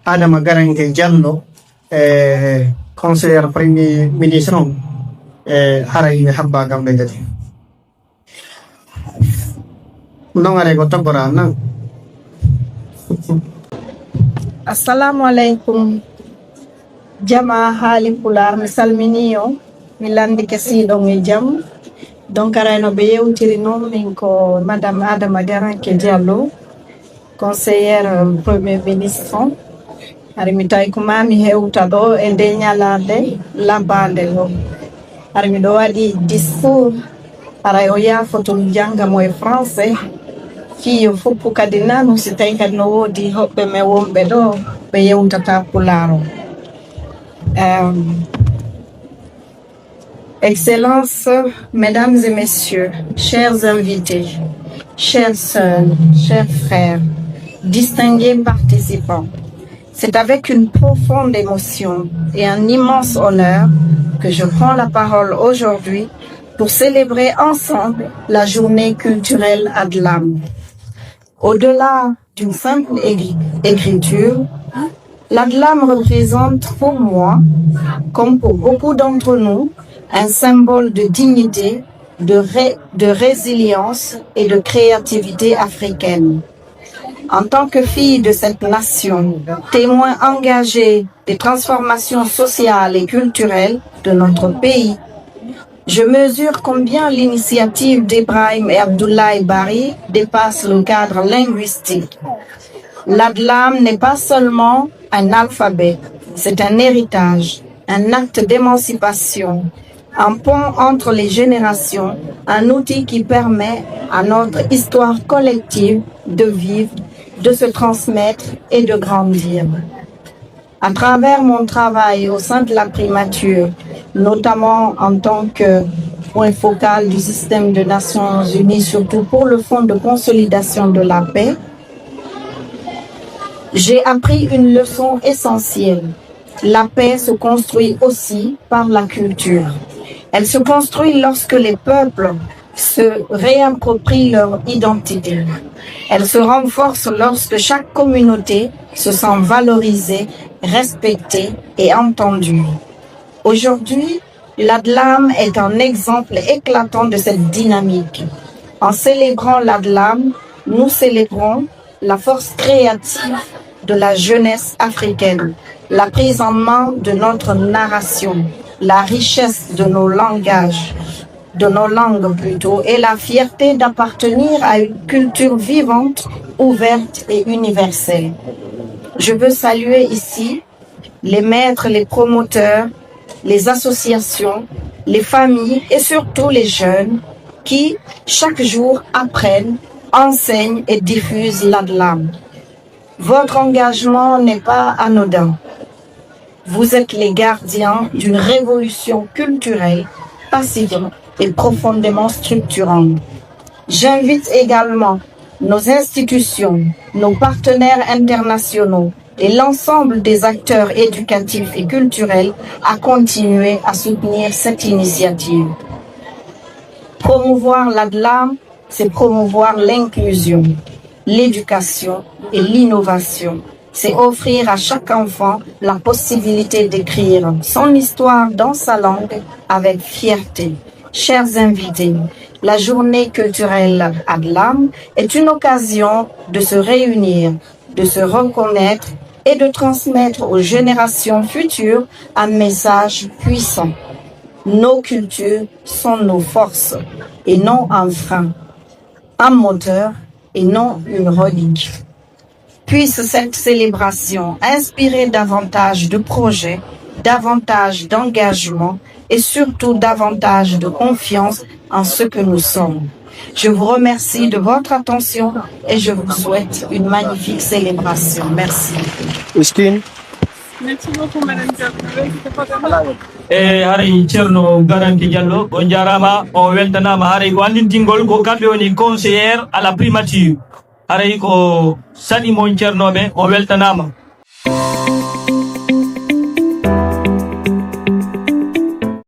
Adama Garanke Diallo conseillère premier ministre on haray habba gambe gati ndongare ko tabara nan. Assalamu alaikum jama halin pular mi salminiyo mi landi kesiɗo e jam donc arayno ɓe yewtiri noon min ko madame Adama Garanke Diallo conseillère premier ministre hari mi tawi ko mami hewta ɗo e nde ñalande labande ɗo hari miɗo waɗi discours haray o yafoto mi janga mo e français fiyo foppu kadi nanu si tawi kadi no woodi hoɓɓe me wonɓe ɗo ɓe yewtata pularo. Excellences, mesdames et messieurs, chers invités, chères sœurs, chers frères, distingués participants, c'est avec une profonde émotion et un immense honneur que je prends la parole aujourd'hui pour célébrer ensemble la journée culturelle Adlam. Au-delà d'une simple écriture, l'Adlam représente pour moi, comme pour beaucoup d'entre nous, un symbole de dignité, de résilience et de créativité africaine. En tant que fille de cette nation, témoin engagé des transformations sociales et culturelles de notre pays, je mesure combien l'initiative d'Ibrahim et Abdoulaye Bari dépasse le cadre linguistique. L'Adlam n'est pas seulement un alphabet, c'est un héritage, un acte d'émancipation, un pont entre les générations, un outil qui permet à notre histoire collective de vivre, de se transmettre et de grandir. À travers mon travail au sein de la primature, notamment en tant que point focal du système des Nations Unies, surtout pour le Fonds de consolidation de la paix, j'ai appris une leçon essentielle. La paix se construit aussi par la culture. Elle se construit lorsque les peuples se réapproprient leur identité. Elle se renforce lorsque chaque communauté se sent valorisée, respectée et entendue. Aujourd'hui, l'Adlam est un exemple éclatant de cette dynamique. En célébrant l'Adlam, nous célébrons la force créative de la jeunesse africaine, la prise en main de notre narration, la richesse de nos langages, de nos langues plutôt, et la fierté d'appartenir à une culture vivante, ouverte et universelle. Je veux saluer ici les maîtres, les promoteurs, les associations, les familles et surtout les jeunes qui, chaque jour, apprennent, enseignent et diffusent l'Adlam. Votre engagement n'est pas anodin. Vous êtes les gardiens d'une révolution culturelle, passive et profondément structurante. J'invite également nos institutions, nos partenaires internationaux et l'ensemble des acteurs éducatifs et culturels à continuer à soutenir cette initiative. Promouvoir l'Adlam, c'est promouvoir l'inclusion, l'éducation et l'innovation. C'est offrir à chaque enfant la possibilité d'écrire son histoire dans sa langue avec fierté. Chers invités, la journée culturelle Adlam est une occasion de se réunir, de se reconnaître et de transmettre aux générations futures un message puissant. Nos cultures sont nos forces et non un frein, un moteur et non une relique. Puisse cette célébration inspirer davantage de projets, davantage d'engagement et surtout davantage de confiance en ce que nous sommes. Je vous remercie de votre attention et je vous souhaite une magnifique célébration. Merci. Oustin. Merci beaucoup, Madame Diallo. Haray Ceerno Garanke Diallo on jarama on weltanama haray ko andintingol ko kamɓe woni conseillère à la primature haray ko saɗi mon ceernoɓe on weltanama.